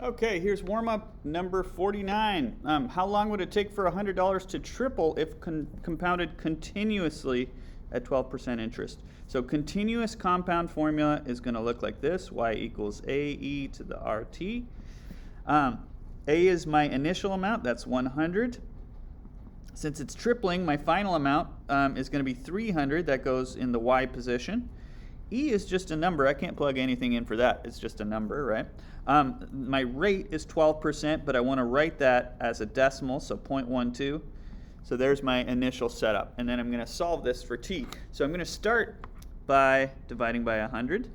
Okay, here's warm-up number 49. How long would it take for $100 to triple if compounded continuously at 12% interest? So continuous compound formula is going to look like this. Y equals AE to the RT. A is my initial amount. That's 100. Since it's tripling, my final amount is going to be 300. That goes in the Y position. E is just a number. I can't plug anything in for that. It's just a number, right? My rate is 12%, but I want to write that as a decimal, so 0.12. So there's my initial setup. And then I'm going to solve this for t. So I'm going to start by dividing by 100.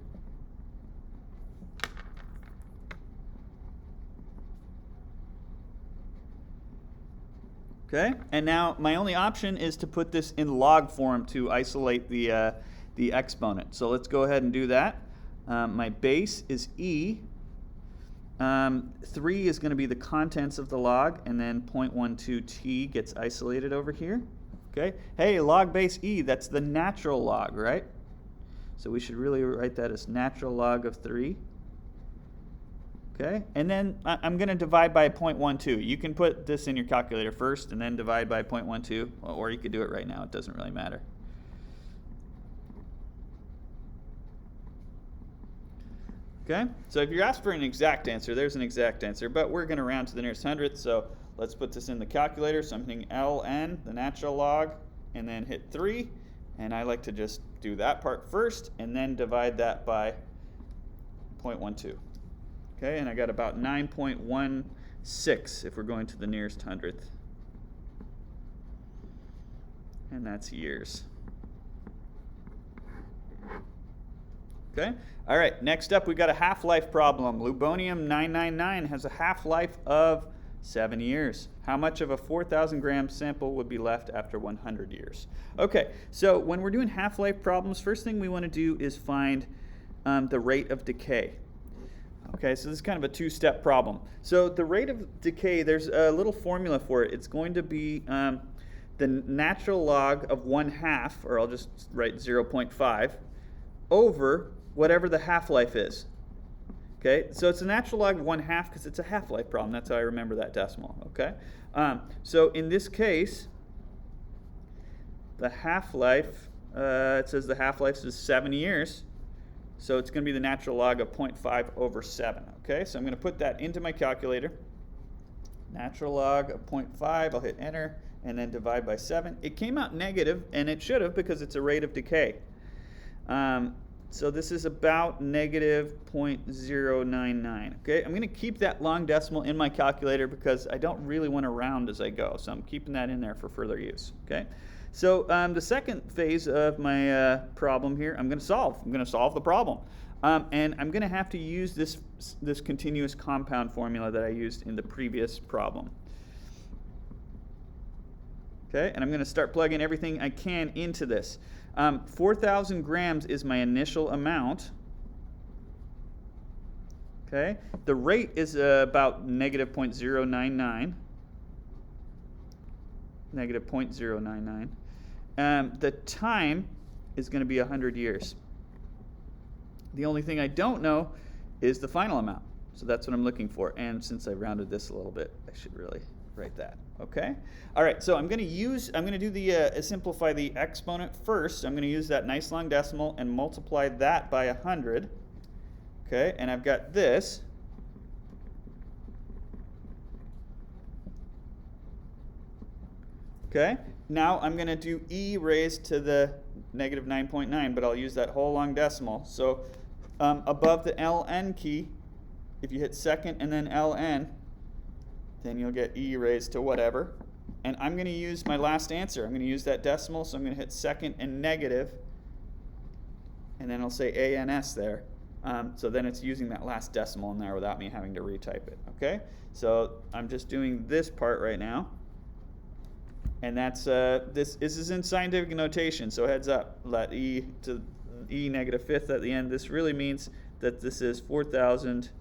Okay, and now my only option is to put this in log form to isolate the exponent. So let's go ahead and do that. My base is e. 3 is going to be the contents of the log, and then 0.12t gets isolated over here. Okay, hey, log base e, that's the natural log, right? So we should really write that as natural log of 3. Okay, and then I'm going to divide by 0.12. You can put this in your calculator first and then divide by 0.12, or you could do it right now. It doesn't really matter. Okay, so if you're asked for an exact answer, there's an exact answer, but we're going to round to the nearest hundredth, so let's put this in the calculator. So I'm hitting ln, the natural log, and then hit 3, and I like to just do that part first and then divide that by 0.12. Okay, and I got about 9.16 if we're going to the nearest hundredth. And that's years. Okay, all right, next up we got a half-life problem. Lubonium 999 has a half-life of 7 years. How much of a 4,000 gram sample would be left after 100 years? Okay, so when we're doing half-life problems, first thing we want to do is find the rate of decay. Okay, so this is kind of a two-step problem. So the rate of decay, there's a little formula for it. It's going to be the natural log of 1/2, or I'll just write 0.5, over whatever the half-life is. Okay, so it's a natural log of 1/2 because it's a half-life problem. That's how I remember that decimal. Okay, so in this case, the half-life, it says the half-life is 7 years. So it's going to be the natural log of 0.5 over 7. Okay, so I'm going to put that into my calculator. Natural log of 0.5, I'll hit enter, and then divide by 7. It came out negative, and it should have because it's a rate of decay. So this is about negative 0.099. Okay, I'm going to keep that long decimal in my calculator because I don't really want to round as I go. So I'm keeping that in there for further use. Okay. So the second phase of my problem here, I'm going to solve. I'm going to solve the problem. And I'm going to have to use this continuous compound formula that I used in the previous problem. Okay, and I'm going to start plugging everything I can into this. 4,000 grams is my initial amount. Okay, the rate is about negative 0.099. Negative 0.099. The time is going to be 100 years. The only thing I don't know is the final amount. So that's what I'm looking for. And since I rounded this a little bit, I should really write that. Okay? All right, so I'm going to do the simplify the exponent first. I'm going to use that nice long decimal and multiply that by 100. Okay, and I've got this. Okay, now I'm going to do e raised to the negative 9.9, but I'll use that whole long decimal. So above the ln key, if you hit second and then ln, then you'll get e raised to whatever. And I'm going to use my last answer. I'm going to use that decimal, so I'm going to hit second and negative, and then I'll say ans there. So then it's using that last decimal in there without me having to retype it. Okay, so I'm just doing this part right now. And that's this is in scientific notation, so heads up. Let e to e negative fifth at the end. This really means that this is 4,000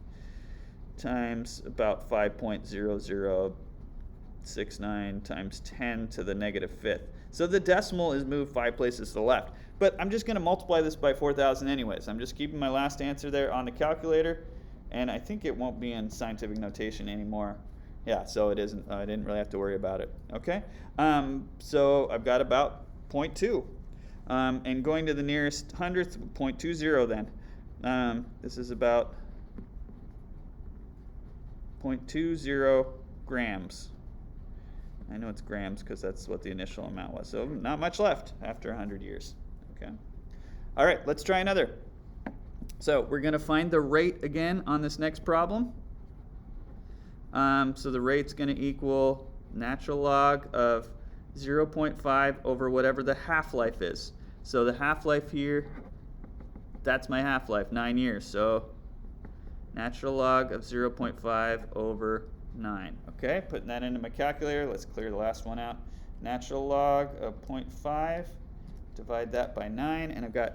times about 5.0069 times 10 to the negative fifth. So the decimal is moved 5 places to the left. But I'm just going to multiply this by 4,000 anyways. I'm just keeping my last answer there on the calculator, And I think it won't be in scientific notation anymore. Yeah, so it isn't. I didn't really have to worry about it. Okay, so I've got about 0.2. And going to the nearest hundredth, 0.20 then. This is about 0.20 grams. I know it's grams because that's what the initial amount was. So not much left after 100 years. Okay. All right, let's try another. So we're going to find the rate again on this next problem. So the rate's going to equal natural log of 0.5 over whatever the half-life is. So the half-life here, that's my half-life, 9 years. So natural log of 0.5 over 9. Okay, putting that into my calculator. Let's clear the last one out. Natural log of 0.5, divide that by 9, and I've got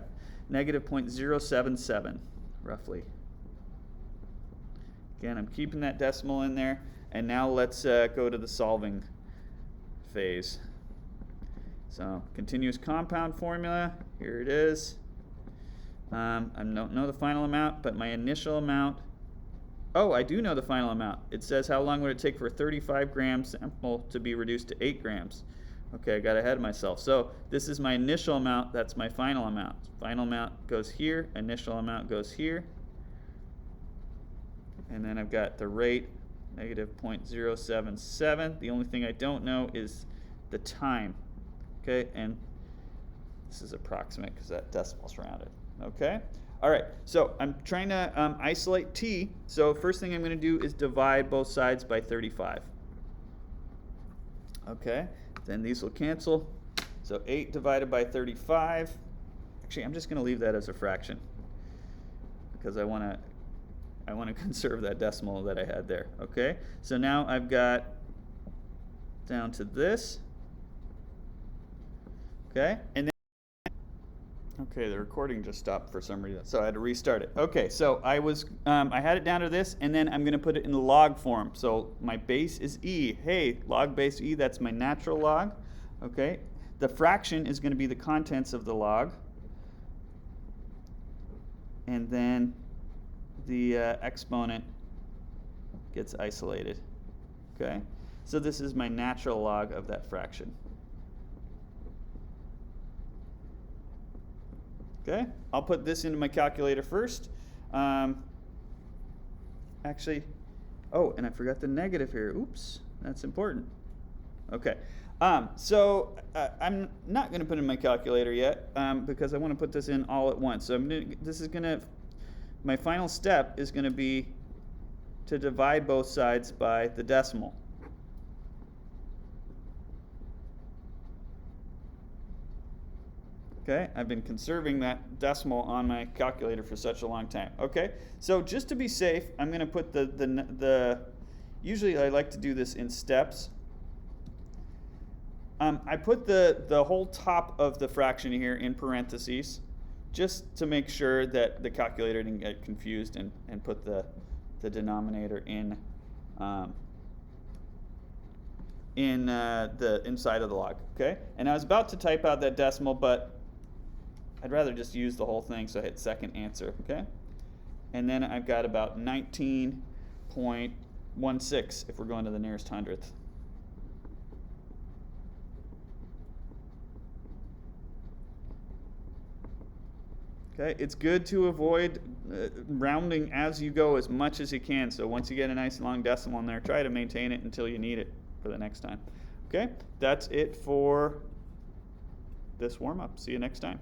negative 0.077, roughly. Again, I'm keeping that decimal in there. And now let's go to the solving phase. So continuous compound formula, here it is. I don't know the final amount, but my initial amount, oh, I do know the final amount. It says how long would it take for a 35 gram sample to be reduced to 8 grams. Okay, I got ahead of myself. So this is my initial amount, that's my final amount. Final amount goes here, initial amount goes here. And then I've got the rate, negative 0.077. The only thing I don't know is the time. Okay, and this is approximate because that decimal's rounded. Okay, all right, so I'm trying to isolate t. So first thing I'm going to do is divide both sides by 35. Okay, then these will cancel. So 8 divided by 35. Actually, I'm just going to leave that as a fraction because I want to conserve that decimal that I had there. Okay, so now I've got down to this. Okay, and then okay, the recording just stopped for some reason, so I had to restart it. Okay, so I had it down to this, and then I'm going to put it in log form. So my base is e. Hey, log base e. That's my natural log. Okay, the fraction is going to be the contents of the log, and then the exponent gets isolated. Okay, so this is my natural log of that fraction. Okay, I'll put this into my calculator first. Actually, oh, and I forgot the negative here. Oops, that's important. Okay, so I'm not going to put in my calculator yet because I want to put this in all at once. So my final step is going to be to divide both sides by the decimal. Okay, I've been conserving that decimal on my calculator for such a long time. Okay, so just to be safe, I'm going to put usually I like to do this in steps. I put the whole top of the fraction here in parentheses, just to make sure that the calculator didn't get confused and put the denominator in the inside of the log. Okay, and I was about to type out that decimal, but I'd rather just use the whole thing, so I hit second answer. Okay, and then I've got about 19.16 if we're going to the nearest hundredth. Okay, it's good to avoid rounding as you go as much as you can. So once you get a nice long decimal in there, try to maintain it until you need it for the next time. Okay, that's it for this warm-up. See you next time.